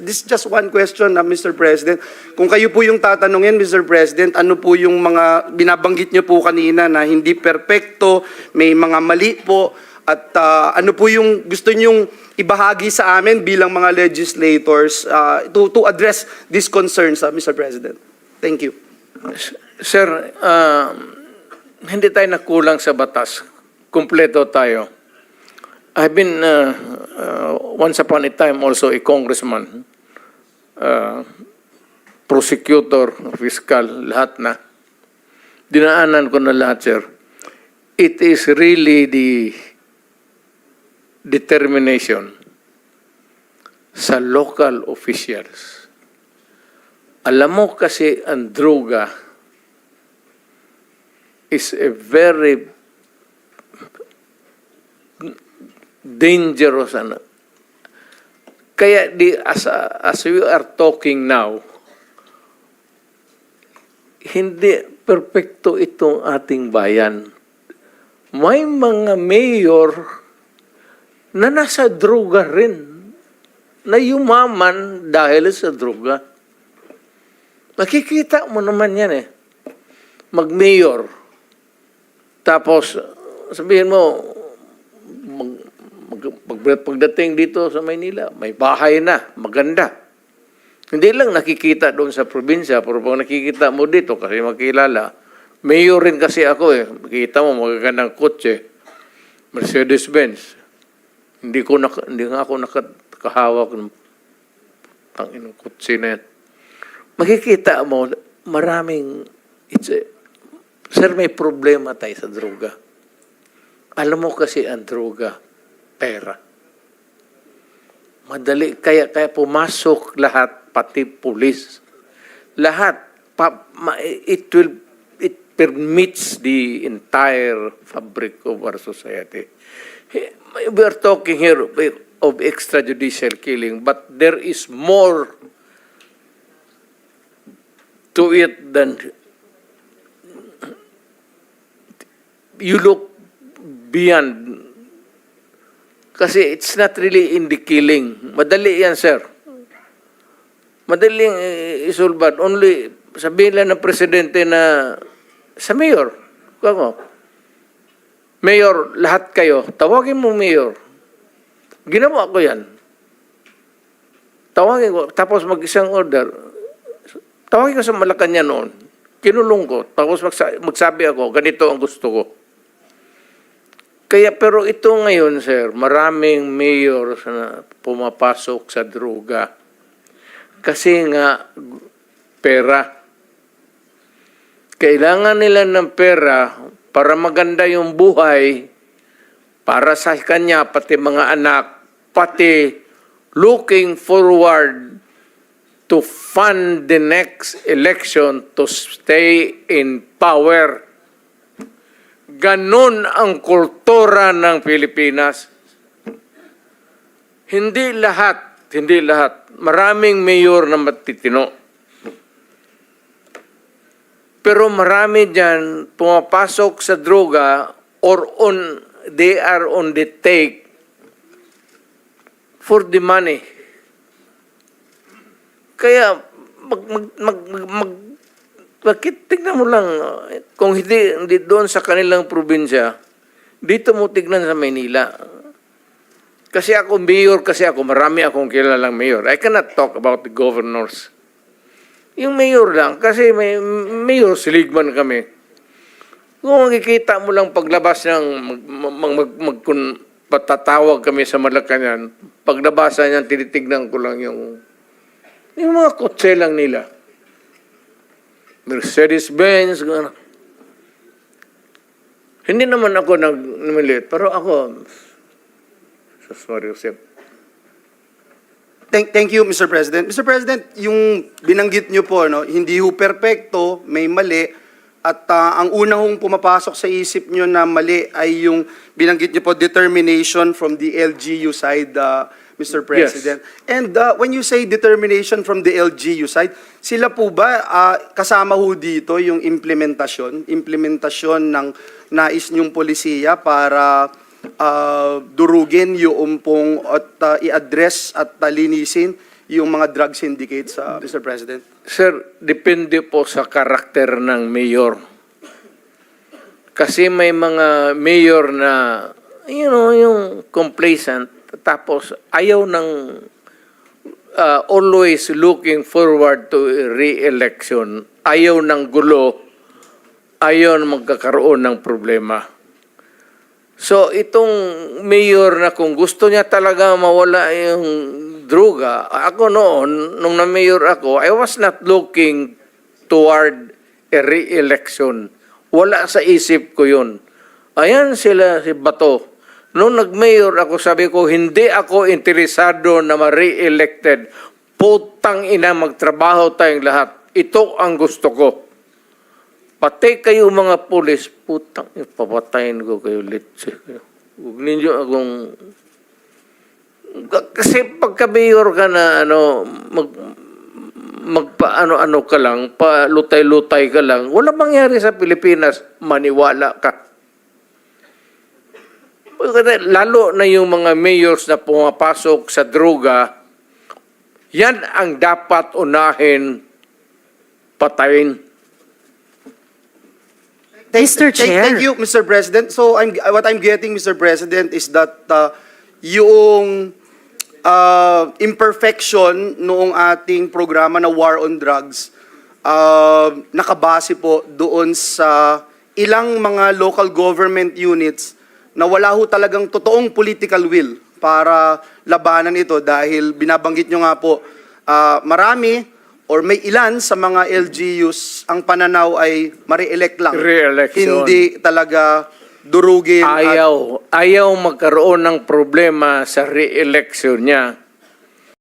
This is just one question, Mr. President. Kung kayo po yung tatanungin, Mr. President, ano po yung mga binabanggit niyo po kanina na hindi perpekto, may mga mali po, at ano po yung gusto niyong ibahagi sa amin bilang mga legislators to address these concerns, Mr. President? Thank you. Sir, hindi tayo nakulang sa batas. Kumpleto tayo. I've been, once upon a time, also a congressman, prosecutor, fiscal, lahat na. Dinaanan ko na lahat, sir. It is really the determination sa local officials. Alam mo kasi ang droga is a very dangerous. Kaya as we are talking now, hindi perpekto itong ating bayan. May mga mayor na nasa droga rin, na yumaman dahil sa droga. Makikita mo naman yan eh. Mag-mayor. Tapos, sabihin mo, pagdating dito sa Maynila, may bahay na, maganda. Hindi lang nakikita doon sa probinsya, pero pag nakikita mo dito, kasi makilala, mayor rin kasi ako eh. Makikita mo, magagandang kotse, Mercedes-Benz. Hindi nga ako nakahawak ng tanginong kotse na yan. Makikita mo, maraming, sir, may problema tayo sa droga. Alam mo kasi ang droga, pera. Madali, kaya pumasok lahat, pati pulis. Lahat, it permits the entire fabric of our society. We are talking here of extrajudicial killing, but there is more to it than you look beyond. Kasi it's not really in the killing. Madali yan, sir. Madaling isulbad. Only, sabihin lang ng presidente na sa mayor. Kako, mayor, lahat kayo, tawagin mo mayor. Ginawa ko yan. Tawagin ko, tapos mag-isang order. Tawagin ko sa Malacanang noon. Kinulong ko. Tapos magsabi ako, ganito ang gusto ko. Kaya, pero ito ngayon, sir, maraming mayor na pumapasok sa droga. Kasi nga, pera. Kailangan nila ng pera para maganda yung buhay, para sa kanya, pati mga anak, pati looking forward to fund the next election to stay in power. Ganon ang kultura ng Pilipinas. Hindi lahat. Maraming mayor na matitino. Pero marami dyan pumapasok sa droga or they are on the take for the money. Kaya bakit tignan mo lang, kung hindi doon sa kanilang probinsya, dito mo tignan sa Maynila. Kasi ako, mayor kasi ako, marami akong kilalang mayor. I cannot talk about the governors. Yung mayor lang, kasi may mayor, siligman kami. Kung makikita mo lang paglabas ng patatawag kami sa Malacanang, paglabasan niyan, tinitignan ko lang yung mga kotse lang nila. Mercedes-Benz, gano'n. Hindi naman ako nagmiliit, pero ako, sorry, Joseph. Thank you, Mr. President. Mr. President, yung binanggit niyo po, no, hindi ho perpekto, may mali, at ang unang pumapasok sa isip niyo na mali ay yung binanggit niyo po, determination from the LGU side, Mr. President. Yes. And when you say determination from the LGU side, sila po ba kasama ho dito yung implementasyon ng nais niyong polisiya para durugin yung pong at i-address at linisin yung mga drug syndicates, Mr. President? Sir, depende po sa karakter ng mayor. Kasi may mga mayor na, yung complacent, tapos ayaw ng always looking forward to re-election, ayaw ng gulo, ayaw na magkakaroon ng problema. So, itong mayor na kung gusto niya talaga mawala yung droga, ako noon, nung na-mayor ako, I was not looking toward a re-election. Wala sa isip ko yun. Ayan sila, si Bato. Nung nag-mayor ako, sabi ko, hindi ako interesado na ma-re-elected. Putang ina, magtrabaho tayong lahat. Ito ang gusto ko. Pati kayo mga pulis, putang, papatayin ko kayo litsi. Huwag ninyo akong... Kasi pagka-mayor ka na, magpa-ano-ano ka lang, pa-lutay-lutay ka lang, wala mangyari sa Pilipinas, maniwala ka. Lalo na yung mga mayors na pumapasok sa droga, yan ang dapat unahin patayin. Mr. Chair. Thank you, Mr. President. So what I'm getting, Mr. President, is that yung imperfection noong ating programa na War on Drugs, nakabase po doon sa ilang mga local government units na wala ho talagang totoong political will para labanan ito dahil binabanggit nyo nga po, marami or may ilan sa mga LGUs ang pananaw ay ma-re-elect lang. Re-election. Hindi talaga durugin. Ayaw magkaroon ng problema sa re-election niya.